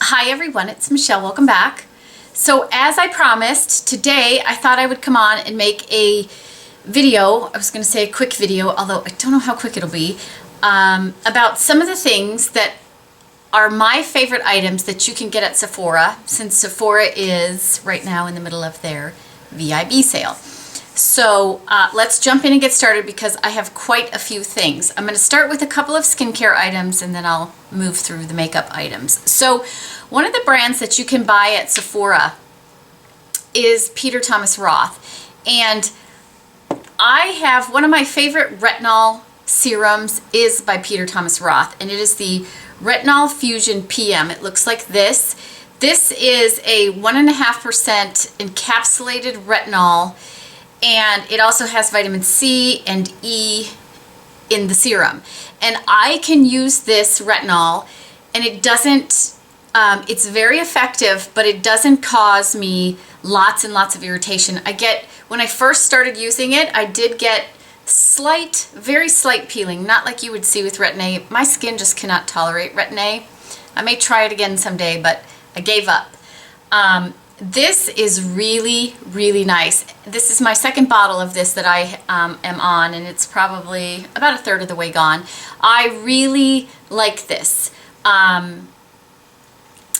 Hi everyone, it's Michelle. Welcome back. So as I promised, today I thought I would come on and make a video. I was going to say a quick video, although I don't know how quick it'll be, about some of the things that are my favorite items that you can get at Sephora, since Sephora is right now in the middle of their VIB sale. So let's jump in and get started because I have quite a few things. I'm going to start with a couple of skincare items and then I'll move through the makeup items. So one of the brands that you can buy at Sephora is Peter Thomas Roth. And I have one of my favorite retinol serums is by Peter Thomas Roth, and it is the Retinol Fusion PM. It looks like this. This is a 1.5% encapsulated retinol, and it also has vitamin C and E in the serum. And I can use this retinol, and it doesn't, it's very effective, but it doesn't cause me lots and lots of irritation. When I first started using it, I did get slight, very slight peeling, not like you would see with Retin-A. My skin just cannot tolerate Retin-A. I may try it again someday, but I gave up. This is really, really nice. This is my second bottle of this that I am on, and it's probably about a third of the way gone. I really like this.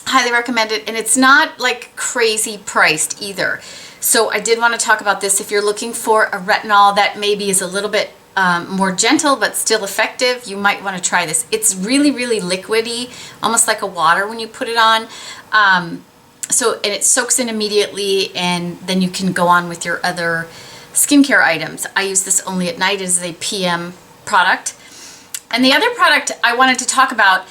Highly recommend it, and it's not like crazy priced either. So I did want to talk about this. If you're looking for a retinol that maybe is a little bit more gentle but still effective, you might want to try this. It's really, really liquidy, almost like a water when you put it on. And it soaks in immediately, and then you can go on with your other skincare items. I use this only at night as a PM product. And the other product I wanted to talk about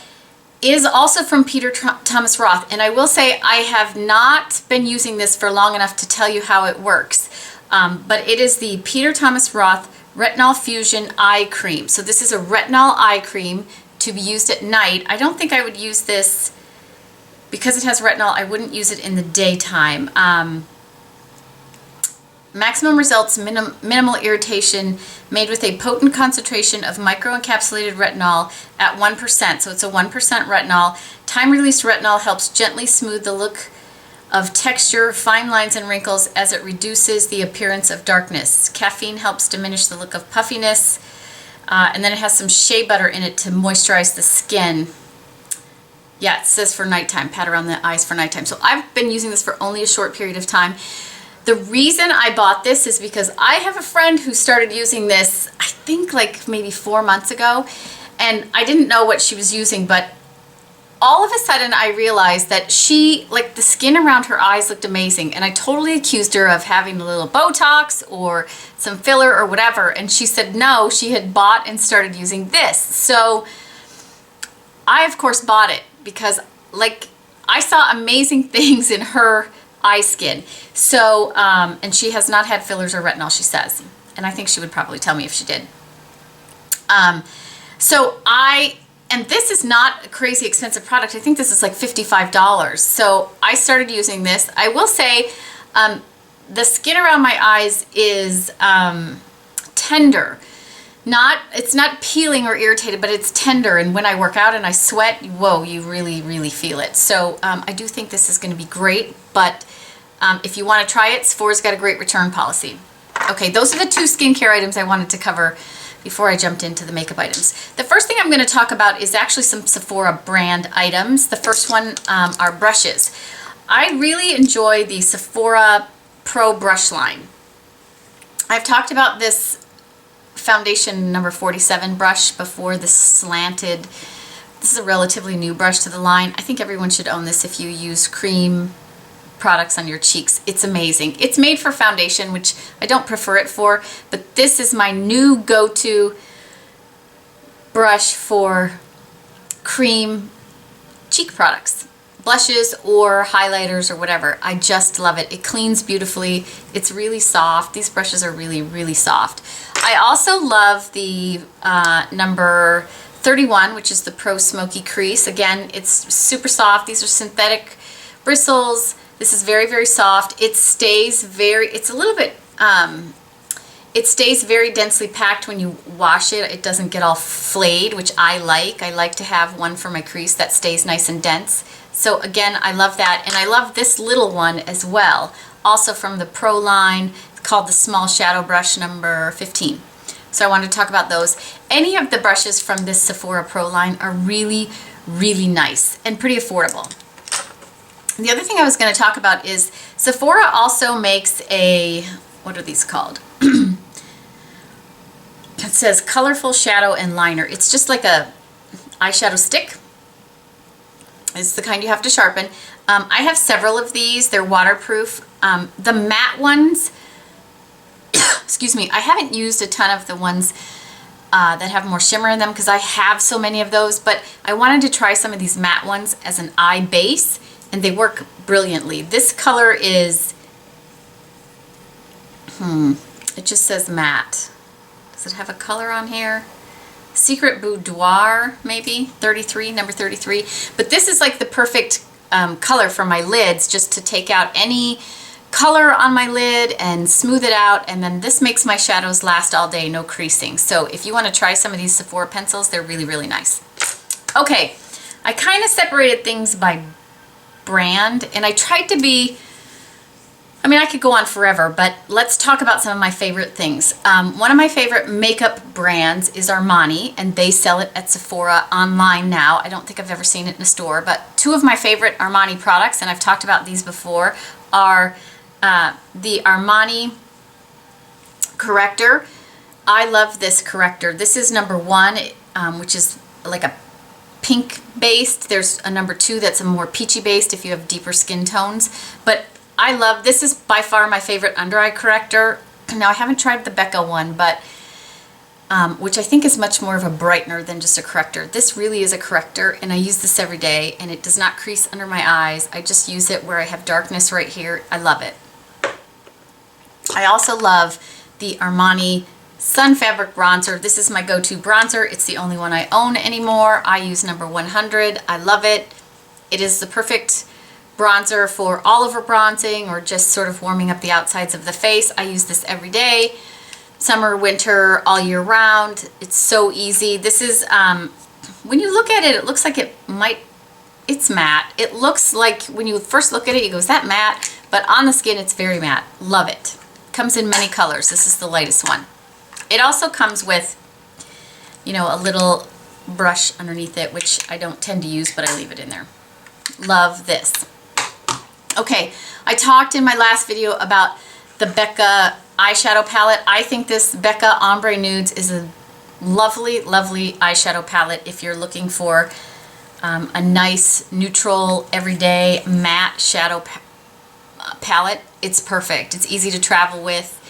is also from Peter Thomas Roth, and I will say I have not been using this for long enough to tell you how it works, but it is the Peter Thomas Roth Retinol Fusion Eye Cream. So this is a retinol eye cream to be used at night. I don't think I would use this, because it has retinol, I wouldn't use it in the daytime. Maximum results, minimal irritation, made with a potent concentration of microencapsulated retinol at 1%. So it's a 1% retinol. Time-released retinol helps gently smooth the look of texture, fine lines, and wrinkles as it reduces the appearance of darkness. Caffeine helps diminish the look of puffiness. And then it has some shea butter in it to moisturize the skin. Yeah, it says for nighttime, pat around the eyes for nighttime. So I've been using this for only a short period of time. The reason I bought this is because I have a friend who started using this, I think like maybe 4 months ago, and I didn't know what she was using, but all of a sudden I realized that the skin around her eyes looked amazing, and I totally accused her of having a little Botox or some filler or whatever, and she said no, she had bought and started using this. So I of course bought it because I saw amazing things in her eye skin. So, and she has not had fillers or retinol, she says. And I think she would probably tell me if she did. And this is not a crazy expensive product. I think this is like $55. So I started using this. I will say the skin around my eyes is tender. It's not peeling or irritated, but it's tender, and when I work out and I sweat, whoa, you really, really feel it. So I do think this is going to be great, but if you want to try it, Sephora's got a great return policy. Okay, those are the two skincare items I wanted to cover before I jumped into the makeup items. The first thing I'm going to talk about is actually some Sephora brand items. The first one are brushes. I really enjoy the Sephora Pro brush line. I've talked about this foundation number 47 brush before, this slanted. This is a relatively new brush to the line. I think everyone should own this if you use cream products on your cheeks. It's amazing. It's made for foundation, which I don't prefer it for, but this is my new go-to brush for cream cheek products, blushes or highlighters or whatever. I just love it. It cleans beautifully. It's really soft. These brushes are really, really soft. I also love the number 31, which is the Pro Smoky Crease. Again, it's super soft. These are synthetic bristles. This is very, very soft. It stays it's a little bit It stays very densely packed when you wash it. It doesn't get all flayed, which I like. I like to have one for my crease that stays nice and dense. So again, I love that. And I love this little one as well. Also from the Pro line, it's called the Small Shadow Brush number 15. So I wanted to talk about those. Any of the brushes from this Sephora Pro line are really, really nice and pretty affordable. The other thing I was going to talk about is Sephora also makes a, what are these called? It says colorful shadow and liner. It's just like a eyeshadow stick. It's the kind you have to sharpen. I have several of these. They're waterproof. The matte ones, excuse me, I haven't used a ton of the ones that have more shimmer in them because I have so many of those, but I wanted to try some of these matte ones as an eye base, and they work brilliantly. This color is, it just says matte. Does it have a color on here? Secret Boudoir, maybe, 33, number 33. But this is like the perfect color for my lids, just to take out any color on my lid and smooth it out. And then this makes my shadows last all day, no creasing. So if you want to try some of these Sephora pencils, they're really, really nice. Okay, I kind of separated things by brand, and I tried to be, I mean, I could go on forever, but let's talk about some of my favorite things. One of my favorite makeup brands is Armani, and they sell it at Sephora online now. I don't think I've ever seen it in a store, but two of my favorite Armani products, and I've talked about these before, are the Armani corrector. I love this corrector. This is number 1, which is like a pink based. There's a number 2 that's a more peachy based if you have deeper skin tones, but I love, this is by far my favorite under eye corrector. Now I haven't tried the Becca one, but which I think is much more of a brightener than just a corrector. This really is a corrector, and I use this every day, and it does not crease under my eyes. I just use it where I have darkness right here. I love it. I also love the Armani Sun Fabric Bronzer. This is my go-to bronzer. It's the only one I own anymore. I use number 100. I love it. It is the perfect bronzer for all over bronzing or just sort of warming up the outsides of the face. I use this every day, summer, winter, all year round. It's so easy. This is, when you look at it, it looks like it's matte. It looks like when you first look at it, you go, is that matte? But on the skin, it's very matte. Love it. Comes in many colors. This is the lightest one. It also comes with, you know, a little brush underneath it, which I don't tend to use, but I leave it in there. Love this. Okay, I talked in my last video about the Becca eyeshadow palette. I think this Becca Ombre Nudes is a lovely, lovely eyeshadow palette if you're looking for a nice, neutral, everyday matte shadow palette. It's perfect. It's easy to travel with.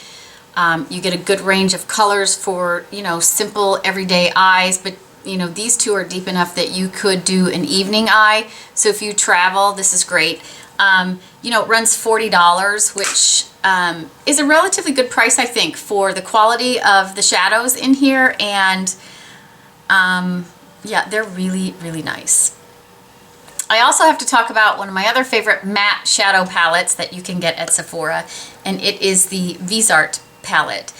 You get a good range of colors for, you know, simple, everyday eyes, but you know, these two are deep enough that you could do an evening eye. So if you travel, this is great. You know, it runs $40, which is a relatively good price, I think, for the quality of the shadows in here. And yeah, they're really, really nice. I also have to talk about one of my other favorite matte shadow palettes that you can get at Sephora, and it is the Surratt palette.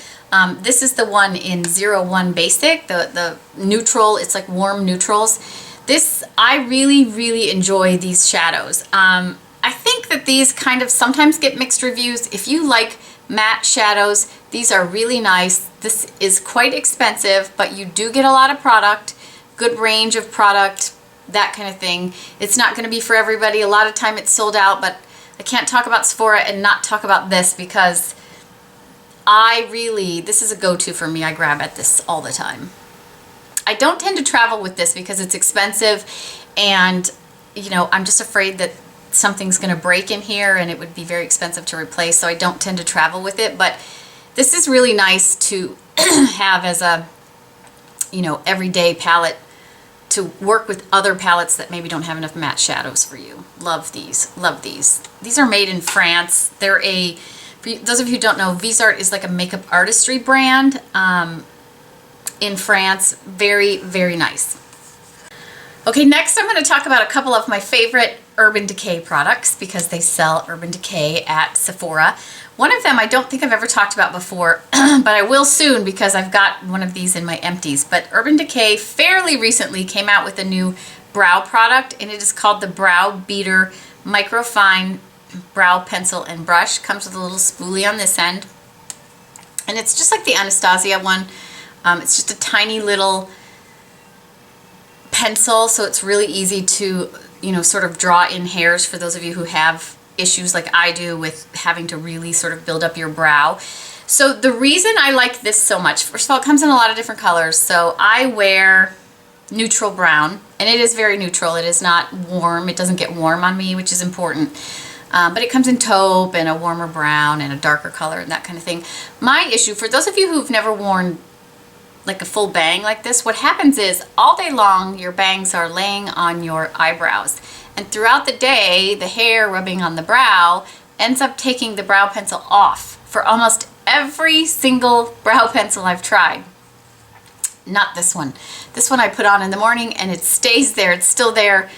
This is the one in 01 Basic, the neutral, it's like warm neutrals. This, I really, really enjoy these shadows. I think that these kind of sometimes get mixed reviews. If you like matte shadows, these are really nice. This is quite expensive, but you do get a lot of product, good range of product, that kind of thing. It's not going to be for everybody. A lot of time it's sold out, but I can't talk about Sephora and not talk about this because this is a go-to for me. I grab at this all the time. I don't tend to travel with this because it's expensive, and you know, I'm just afraid that something's going to break in here and it would be very expensive to replace, so I don't tend to travel with it. But this is really nice to have as a, you know, everyday palette to work with other palettes that maybe don't have enough matte shadows for you. Love these. Love these. These are made in France. They're a, for those of you who don't know, Surratt is like a makeup artistry brand in France. Very, very nice. Okay, next I'm going to talk about a couple of my favorite Urban Decay products because they sell Urban Decay at Sephora. One of them I don't think I've ever talked about before, but I will soon because I've got one of these in my empties. But Urban Decay fairly recently came out with a new brow product, and it is called the Brow Beater Microfine Brow Pencil and Brush. Comes with a little spoolie on this end, and it's just like the Anastasia one. It's just a tiny little pencil, so it's really easy to, you know, sort of draw in hairs for those of you who have issues like I do with having to really sort of build up your brow. So the reason I like this so much, first of all, it comes in a lot of different colors. So I wear neutral brown, and it is very neutral. It is not warm. It doesn't get warm on me, which is important. But it comes in taupe and a warmer brown and a darker color and that kind of thing. My issue, for those of you who've never worn like a full bang like this, what happens is all day long your bangs are laying on your eyebrows, and throughout the day the hair rubbing on the brow ends up taking the brow pencil off for almost every single brow pencil I've tried. Not this one. This one I put on in the morning and it stays there. It's still there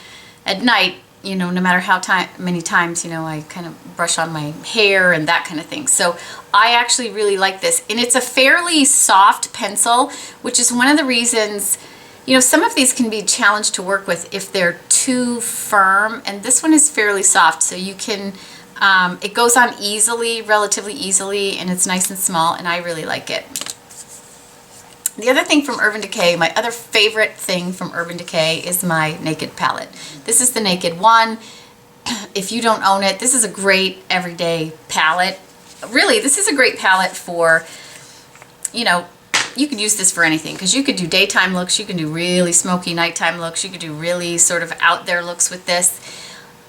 at night, you know, no matter how many times, you know, I kind of brush on my hair and that kind of thing. So I actually really like this, and it's a fairly soft pencil, which is one of the reasons, you know, some of these can be challenged to work with if they're too firm, and this one is fairly soft, so you can, it goes on easily, relatively easily, and it's nice and small, and I really like it. The other thing from Urban Decay, my other favorite thing from Urban Decay is my Naked palette. This is the Naked one. If you don't own it, this is a great everyday palette. Really, this is a great palette for, you know, you could use this for anything, because you could do daytime looks, you can do really smoky nighttime looks, you could do really sort of out there looks with this.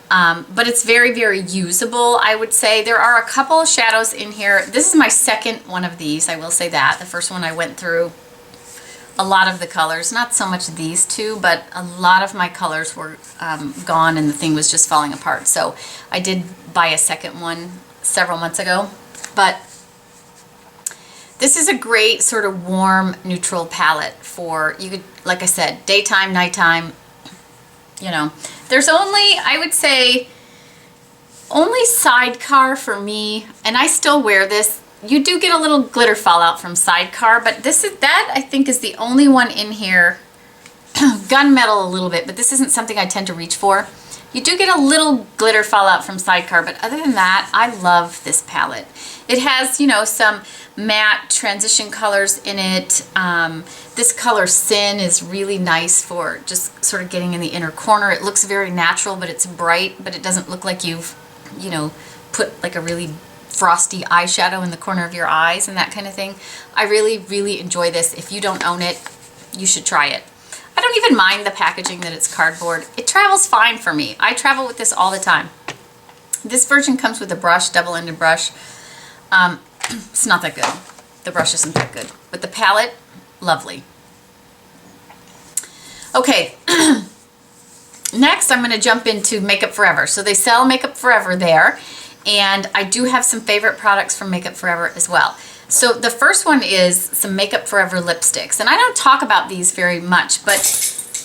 But it's very, very usable, I would say. There are a couple of shadows in here. This is my second one of these, I will say that. The first one I went through a lot of the colors, not so much these two, but a lot of my colors were gone and the thing was just falling apart. So I did buy a second one several months ago. But this is a great sort of warm, neutral palette for, you could, like I said, daytime, nighttime, you know. There's only, I would say, only Sidecar for me, and I still wear this. You do get a little glitter fallout from Sidecar, but that I think is the only one in here. Gunmetal a little bit, but this isn't something I tend to reach for. You do get a little glitter fallout from Sidecar, but other than that, I love this palette. It has, you know, some matte transition colors in it. This color Sin is really nice for just sort of getting in the inner corner. It looks very natural, but it's bright, but it doesn't look like you've, you know, put like a really frosty eyeshadow in the corner of your eyes and that kind of thing. I really, really enjoy this. If you don't own it, you should try it. I don't even mind the packaging that it's cardboard. It travels fine for me. I travel with this all the time. This version comes with a brush, double-ended brush. It's not that good. The brush isn't that good. But the palette, lovely. Okay. Next, I'm going to jump into Makeup Forever. So they sell Makeup Forever there. And I do have some favorite products from Makeup Forever as well. So the first one is some Makeup Forever lipsticks. And I don't talk about these very much, but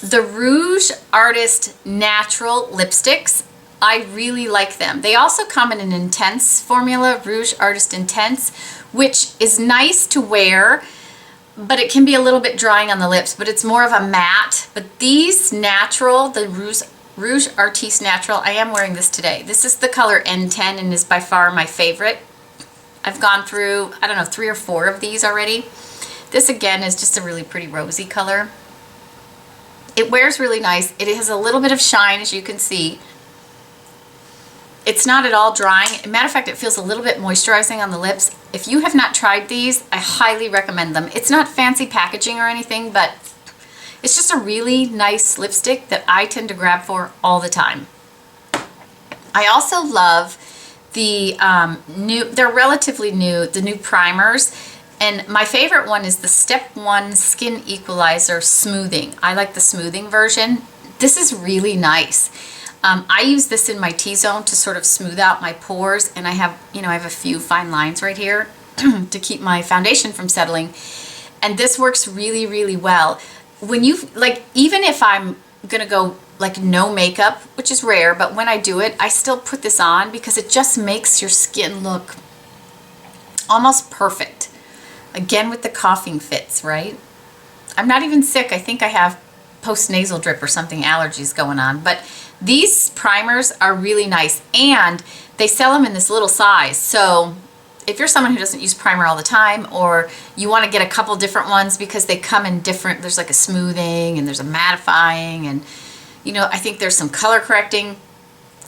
the Rouge Artist Natural lipsticks, I really like them. They also come in an intense formula, Rouge Artist Intense, which is nice to wear, but it can be a little bit drying on the lips, but it's more of a matte. But these natural, the Rouge Artist Natural, I am wearing this today. This is the color N10 and is by far my favorite. I've gone through, I don't know, 3 or 4 of these already. This again is just a really pretty rosy color. It wears really nice. It has a little bit of shine, as you can see. It's not at all drying. Matter of fact, it feels a little bit moisturizing on the lips. If you have not tried these, I highly recommend them. It's not fancy packaging or anything, but it's just a really nice lipstick that I tend to grab for all the time. I also love the they're relatively new, the new primers. And my favorite one is the Step 1 Skin Equalizer Smoothing. I like the smoothing version. This is really nice. I use this in my T-zone to sort of smooth out my pores, and I have, you know, I have a few fine lines right here to keep my foundation from settling. And this works really, really well. When you, like, even if I'm gonna go like no makeup, which is rare, but when I do it, I still put this on because it just makes your skin look almost perfect. Again, with the coughing fits, right? I'm not even sick. I think I have post-nasal drip or something, allergies going on. But these primers are really nice, and they sell them in this little size. So if you're someone who doesn't use primer all the time, or you want to get a couple different ones because they come in different, there's like a smoothing and there's a mattifying, and you know, I think there's some color correcting.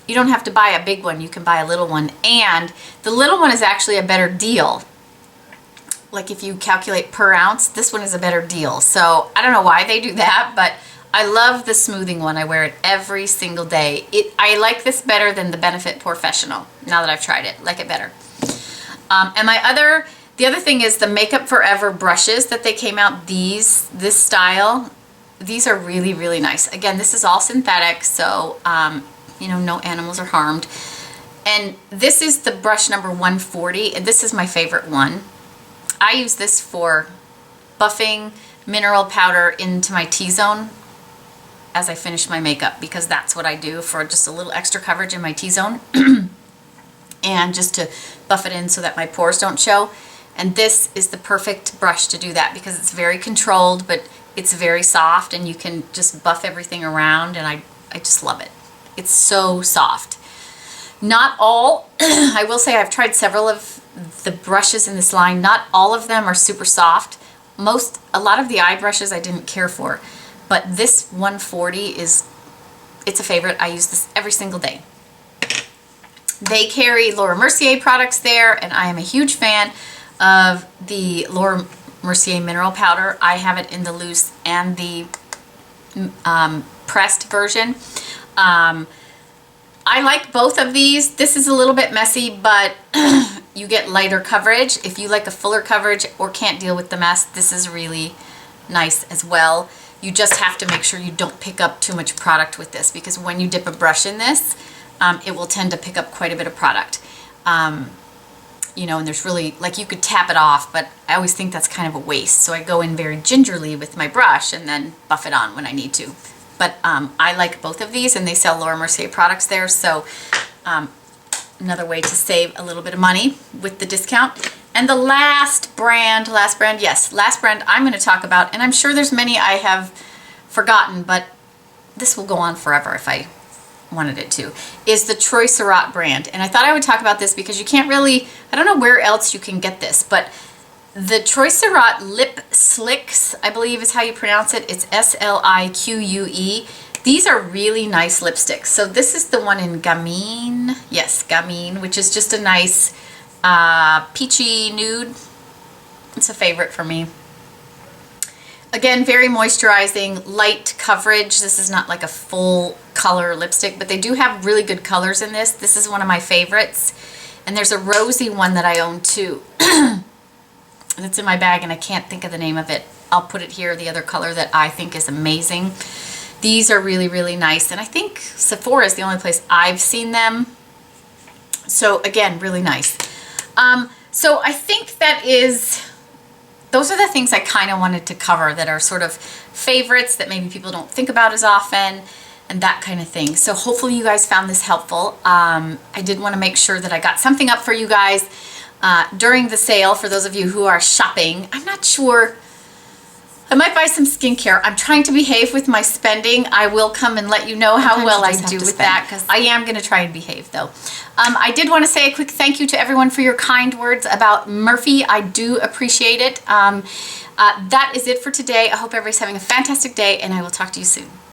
You don't have to buy a big one, you can buy a little one, and the little one is actually a better deal. Like if you calculate per ounce, this one is a better deal. So I don't know why they do that, but I love the smoothing one. I wear it every single day. I like this better than the Benefit Professional. Now that I've tried it, like it better. And the other thing is the Makeup Forever brushes that they came out. This style, these are really, really nice. Again, this is all synthetic, so you know, no animals are harmed. And this is the brush number 140, and this is my favorite one. I use this for buffing mineral powder into my T-zone as I finish my makeup, because that's what I do for just a little extra coverage in my T-zone and just to buff it in so that my pores don't show. And this is the perfect brush to do that because it's very controlled, but it's very soft, and you can just buff everything around, and I just love it. It's so soft. Not all, I will say I've tried several of the brushes in this line. Not all of them are super soft. A lot of the eye brushes I didn't care for, but this 140 it's a favorite. I use this every single day. They carry Laura Mercier products there, and I am a huge fan of the Laura Mercier mineral powder. I have it in the loose and the pressed version. I like both of these. This is a little bit messy, but you get lighter coverage. If you like a fuller coverage or can't deal with the mess, this is really nice as well. You just have to make sure you don't pick up too much product with this, because when you dip a brush in this, it will tend to pick up quite a bit of product. You know, and there's really, like, you could tap it off, but I always think that's kind of a waste. So I go in very gingerly with my brush and then buff it on when I need to. But I like both of these, and they sell Laura Mercier products there. So another way to save a little bit of money with the discount. And the last brand I'm going to talk about, and I'm sure there's many I have forgotten, but this will go on forever if I wanted it to, is the Troy Surratt brand. And I thought I would talk about this because you can't really, I don't know where else you can get this, but the Troy Surratt Lip Slicks, I believe is how you pronounce it. It's S-L-I-Q-U-E. These are really nice lipsticks. So this is the one in Gamine. Yes, Gamine, which is just a nice peachy nude. It's a favorite for me. Again, very moisturizing, light coverage. This is not like a full color lipstick, but they do have really good colors in this. This is one of my favorites. And there's a rosy one that I own too. And it's in my bag, and I can't think of the name of it. I'll put it here, the other color that I think is amazing. These are really, really nice. And I think Sephora is the only place I've seen them. So again, really nice. So I think those are the things I kind of wanted to cover that are sort of favorites that maybe people don't think about as often and that kind of thing. So hopefully you guys found this helpful. I did want to make sure that I got something up for you guys during the sale for those of you who are shopping. I'm not sure. I might buy some skincare. I'm trying to behave with my spending. I will come and let you know how well I do with that, because I am going to try and behave though. I did want to say a quick thank you to everyone for your kind words about Murphy. I do appreciate it. That is it for today. I hope everybody's having a fantastic day, and I will talk to you soon.